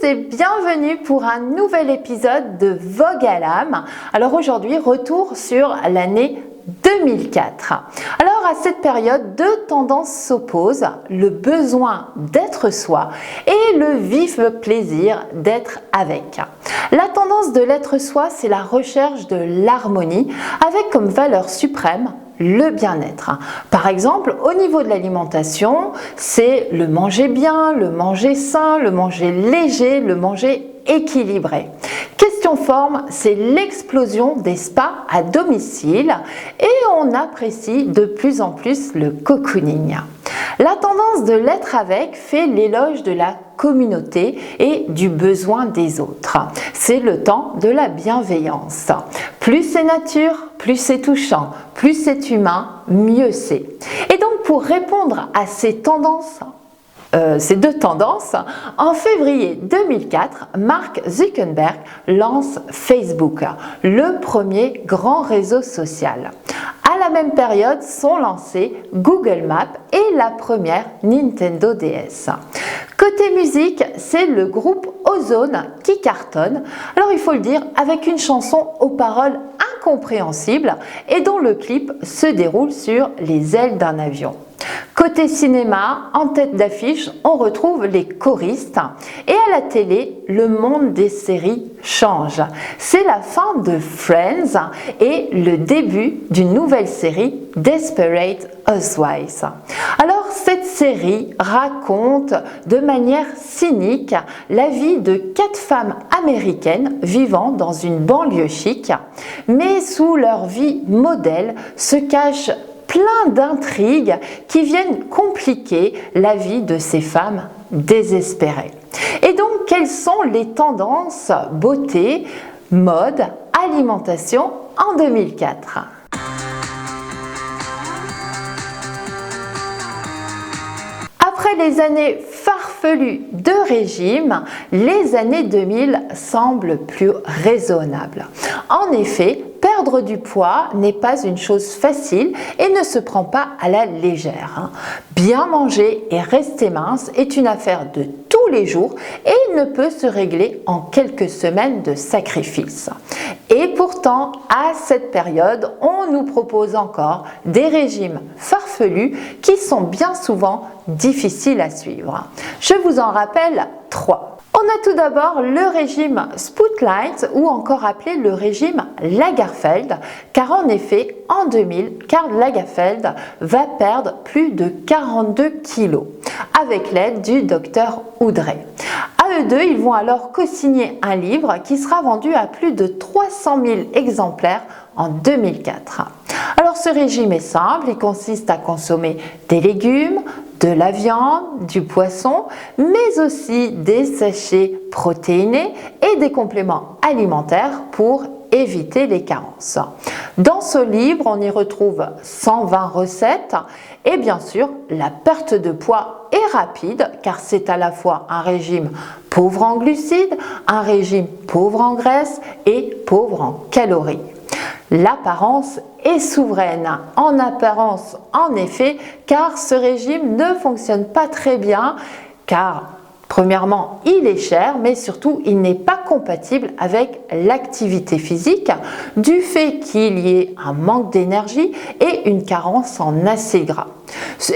et bienvenue pour un nouvel épisode de Vogue à l'âme. Alors aujourd'hui, retour sur l'année 2004. Alors à cette période, deux tendances s'opposent, le besoin d'être soi et le vif plaisir d'être avec. La tendance de l'être soi, c'est la recherche de l'harmonie avec comme valeur suprême le bien-être. Par exemple, au niveau de l'alimentation, c'est le manger bien, le manger sain, le manger léger, le manger équilibré. Question forme, c'est l'explosion des spas à domicile et on apprécie de plus en plus le cocooning. La tendance de l'être avec fait l'éloge de la communauté et du besoin des autres. C'est le temps de la bienveillance. Plus c'est nature, plus c'est touchant, plus c'est humain, mieux c'est. Et donc pour répondre à ces deux tendances, en février 2004, Mark Zuckerberg lance Facebook, le premier grand réseau social. À la même période sont lancés Google Maps et la première Nintendo DS. Côté musique, c'est le groupe Ozone qui cartonne, alors il faut le dire, avec une chanson aux paroles incompréhensibles et dont le clip se déroule sur les ailes d'un avion. Côté cinéma, en tête d'affiche, on retrouve les choristes et à la télé, le monde des séries change. C'est la fin de Friends et le début d'une nouvelle série, Desperate Housewives. Alors cette série raconte de manière cynique la vie de 4 femmes américaines vivant dans une banlieue chic, mais sous leur vie modèle se cachent plein d'intrigues qui viennent compliquer la vie de ces femmes désespérées. Et donc, quelles sont les tendances beauté, mode, alimentation en 2004 ? Après les années farfelues de régime, les années 2000 semblent plus raisonnables. En effet, perdre du poids n'est pas une chose facile et ne se prend pas à la légère. Bien manger et rester mince est une affaire de tous les jours et ne peut se régler en quelques semaines de sacrifice. Et pourtant, à cette période, on nous propose encore des régimes farfelus qui sont bien souvent difficiles à suivre. Je vous en rappelle 3. On a tout d'abord le régime Spotlight ou encore appelé le régime Lagerfeld, car en effet, en 2000, Karl Lagerfeld va perdre plus de 42 kilos avec l'aide du docteur Oudrey. À eux deux, ils vont alors co-signer un livre qui sera vendu à plus de 300 000 exemplaires en 2004. Alors ce régime est simple, il consiste à consommer des légumes, de la viande, du poisson, mais aussi des sachets protéinés et des compléments alimentaires pour éviter les carences. Dans ce livre, on y retrouve 120 recettes et bien sûr, la perte de poids est rapide car c'est à la fois un régime pauvre en glucides, un régime pauvre en graisses et pauvre en calories. L'apparence est souveraine, en apparence en effet, car ce régime ne fonctionne pas très bien, car premièrement, il est cher, mais surtout, il n'est pas compatible avec l'activité physique, du fait qu'il y ait un manque d'énergie et une carence en acides gras.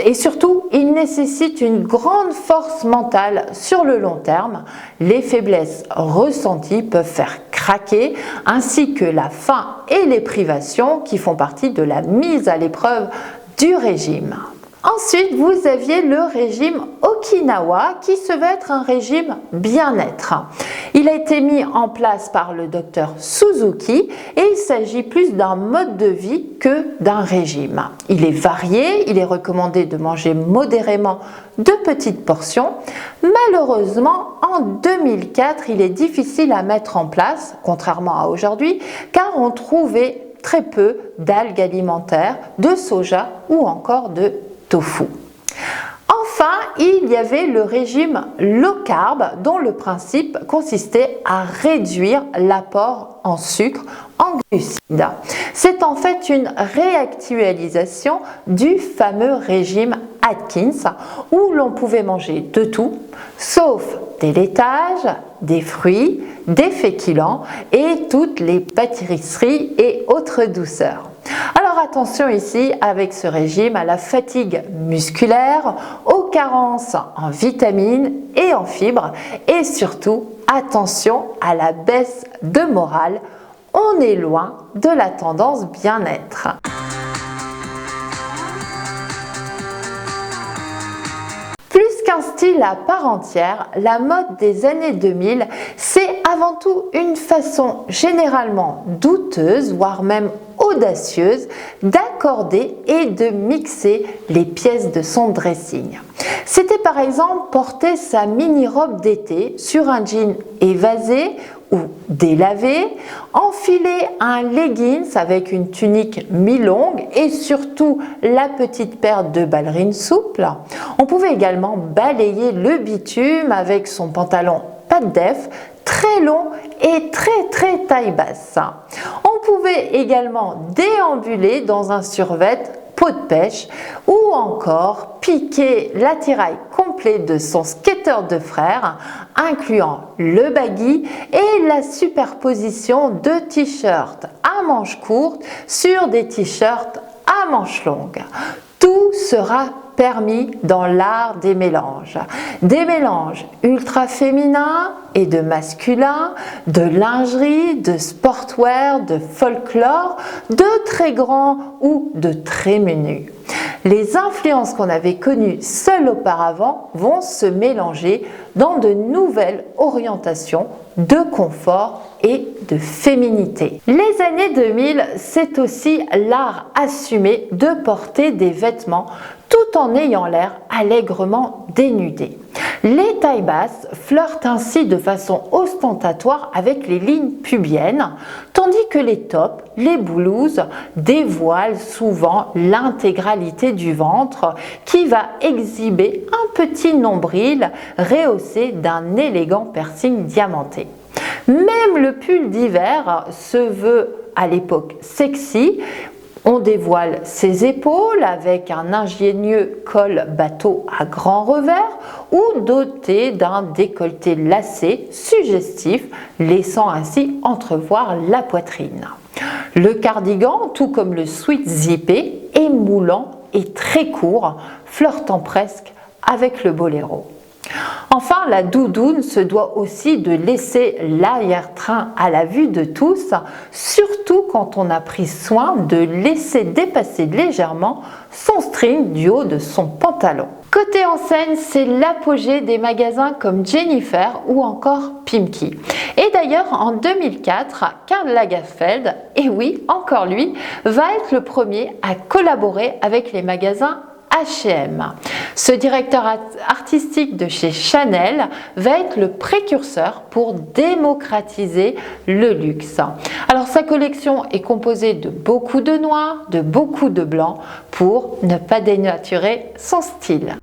Et surtout, il nécessite une grande force mentale sur le long terme. Les faiblesses ressenties peuvent faire craquer, ainsi que la faim et les privations qui font partie de la mise à l'épreuve du régime. Ensuite, vous aviez le régime Okinawa qui se veut être un régime bien-être. Il a été mis en place par le docteur Suzuki et il s'agit plus d'un mode de vie que d'un régime. Il est varié, il est recommandé de manger modérément de petites portions. Malheureusement, en 2004, il est difficile à mettre en place, contrairement à aujourd'hui, car on trouvait très peu d'algues alimentaires, de soja ou encore de tofu. Enfin, il y avait le régime low carb dont le principe consistait à réduire l'apport en sucre, en en glucides. C'est en fait une réactualisation du fameux régime Atkins où l'on pouvait manger de tout, sauf des laitages, des fruits, des féculents et toutes les pâtisseries et autres douceurs. Alors attention ici avec ce régime à la fatigue musculaire, aux carences en vitamines et en fibres et surtout attention à la baisse de morale. On est loin de la tendance bien-être. Qu'un style à part entière, la mode des années 2000, c'est avant tout une façon généralement douteuse, voire même audacieuse, d'accorder et de mixer les pièces de son dressing. C'était par exemple porter sa mini-robe d'été sur un jean évasé ou délavé, enfiler un leggings avec une tunique mi-longue et surtout la petite paire de ballerines souples. On pouvait également balayer le bitume avec son pantalon pas de def, très long et très taille basse. On pouvait également déambuler dans un survêt peau de pêche ou encore piquer l'attirail complet de son skater de frère, incluant le baggy et la superposition de t-shirts à manches courtes sur des t-shirts à manches longues. Tout sera permis dans l'art des mélanges. Des mélanges ultra féminins et de masculins, de lingerie, de sportwear, de folklore, de très grands ou de très menus. Les influences qu'on avait connues seules auparavant vont se mélanger dans de nouvelles orientations de confort et de féminité. Les années 2000, c'est aussi l'art assumé de porter des vêtements tout en ayant l'air allègrement dénudé. Les tailles basses flirtent ainsi de façon ostentatoire avec les lignes pubiennes, tandis que les tops, les blouses dévoilent souvent l'intégralité du ventre qui va exhiber un petit nombril rehaussé d'un élégant piercing diamanté. Même le pull d'hiver se veut à l'époque sexy. On dévoile ses épaules avec un ingénieux col bateau à grand revers ou doté d'un décolleté lacé suggestif, laissant ainsi entrevoir la poitrine. Le cardigan, tout comme le sweat zippé, est moulant et très court, flirtant presque avec le boléro. Enfin, la doudoune se doit aussi de laisser l'arrière-train à la vue de tous, surtout quand on a pris soin de laisser dépasser légèrement son string du haut de son pantalon. Côté enseigne, c'est l'apogée des magasins comme Jennifer ou encore Pimkie. Et d'ailleurs, en 2004, Karl Lagerfeld, et oui, encore lui, va être le premier à collaborer avec les magasins H&M. Ce directeur artistique de chez Chanel va être le précurseur pour démocratiser le luxe. Alors sa collection est composée de beaucoup de noir, de beaucoup de blanc pour ne pas dénaturer son style.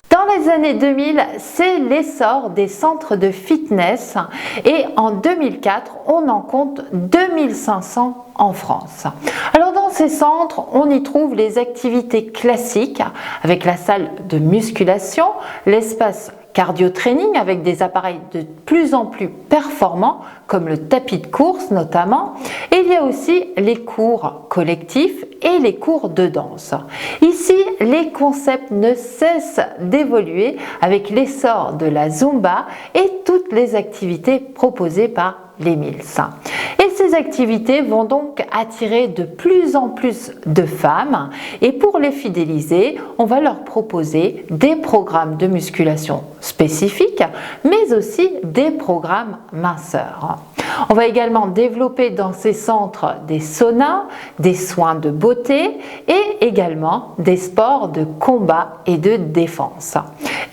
Dans les années 2000, c'est l'essor des centres de fitness et en 2004, on en compte 2500 en France. Alors dans ces centres, on y trouve les activités classiques avec la salle de musculation, l'espace cardio-training avec des appareils de plus en plus performants comme le tapis de course notamment, et il y a aussi les cours collectifs et les cours de danse. Ici, les concepts ne cessent d'évoluer avec l'essor de la Zumba et toutes les activités proposées par les Mills. Et ces activités vont donc attirer de plus en plus de femmes et pour les fidéliser, on va leur proposer des programmes de musculation spécifiques mais aussi des programmes minceurs. On va également développer dans ces centres des saunas, des soins de beauté et également des sports de combat et de défense.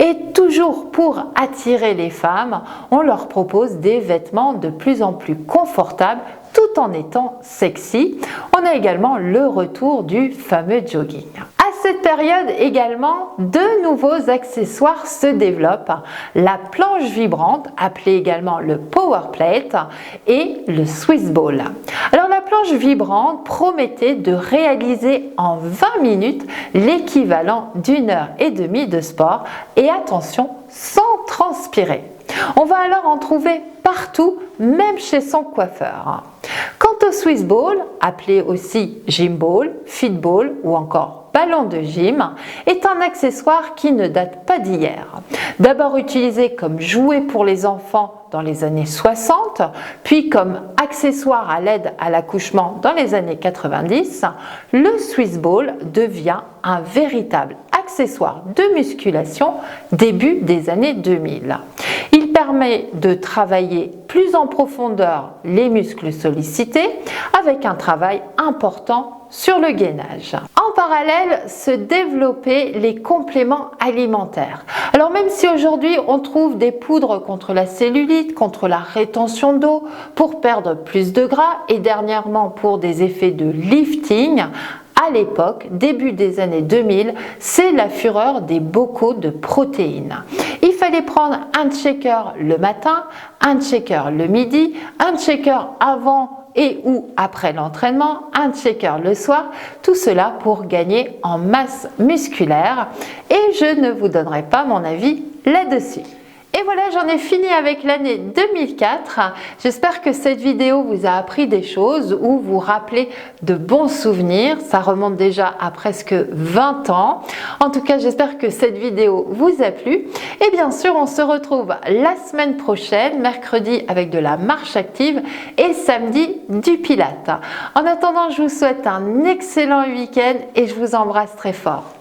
Et toujours pour attirer les femmes, on leur propose des vêtements de plus en plus confortables tout en étant sexy. On a également le retour du fameux jogging. À cette période également, de nouveaux accessoires se développent. La planche vibrante, appelée également le power plate, et le Swiss ball. Alors la planche vibrante promettait de réaliser en 20 minutes l'équivalent d'une heure et demie de sport, et attention, sans transpirer. On va alors en trouver partout, même chez son coiffeur. Quant au Swiss ball, appelé aussi gym ball, fit ball ou encore ballon de gym, est un accessoire qui ne date pas d'hier. D'abord utilisé comme jouet pour les enfants dans les années 60, puis comme accessoire à l'aide à l'accouchement dans les années 90, le Swiss ball devient un véritable accessoire de musculation début des années 2000. Il permet de travailler plus en profondeur les muscles sollicités avec un travail important sur le gainage. En parallèle, se développaient les compléments alimentaires. Alors même si aujourd'hui on trouve des poudres contre la cellulite, contre la rétention d'eau, pour perdre plus de gras et dernièrement pour des effets de lifting, à l'époque, début des années 2000, c'est la fureur des bocaux de protéines. Il fallait prendre un shaker le matin, un shaker le midi, un shaker avant et ou après l'entraînement, un shaker le soir, tout cela pour gagner en masse musculaire, et je ne vous donnerai pas mon avis là-dessus. Et voilà, j'en ai fini avec l'année 2004. J'espère que cette vidéo vous a appris des choses ou vous rappelez de bons souvenirs. Ça remonte déjà à presque 20 ans. En tout cas, j'espère que cette vidéo vous a plu. Et bien sûr, on se retrouve la semaine prochaine, mercredi avec de la marche active et samedi du Pilates. En attendant, je vous souhaite un excellent week-end et je vous embrasse très fort.